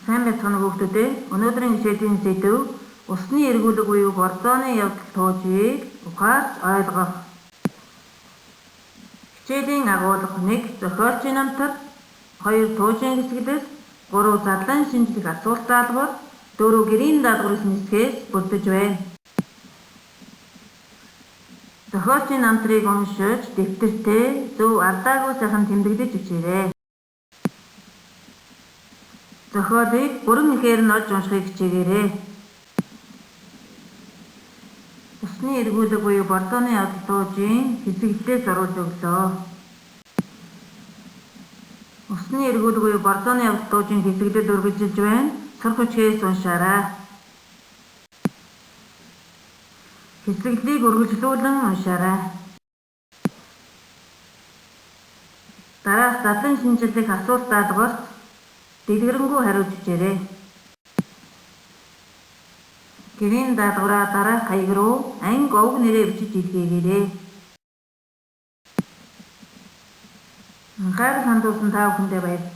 Сайн байцгаана уу хүүхдүүд ээ. Өнөөдрийн хичээлийн сэдэв усны эргүүлэг буюу бордооны явдал туужийг ухаарч ойлгох. Хичээлийн агуулга 1. Зохиолчийн намтар 2. Туужийн хэсэгдэл 3. Задлан шинжлэх асуулт даалгавар 4. Гэрийн даалгавар нисгээс бүрдэж байна. Зохиолчийн намтрыг уншиж дэвтэртээ зөв алдаагүй сайхан тэмдэглэж бичээрэй. Зохиолыг бүрэн ихээр нь олж уншихыг хичээгээрэй. Усны эргүүлэг буюу бордооны явдал туужийн хэсэгдлээс оруулж өглөө. Усны эргүүлэг буюу бордооны явдал туужийн хэсэгдэл үргэлжилж байна. Сурах хүчгээс уншаарай. Хэсэгдлийг үргэлжлүүлэн уншаарай. Дараах задлан шинжлэх асуулт даалгаварт дэлгэрэнгүй хариулж бичээрэй. Гэрийн даалгавраа дараах хаяг руу анги овг нэрээ бичиж илгээгээрэй. Анхаарал хандуулсан та бүхэндээ баярлалаа.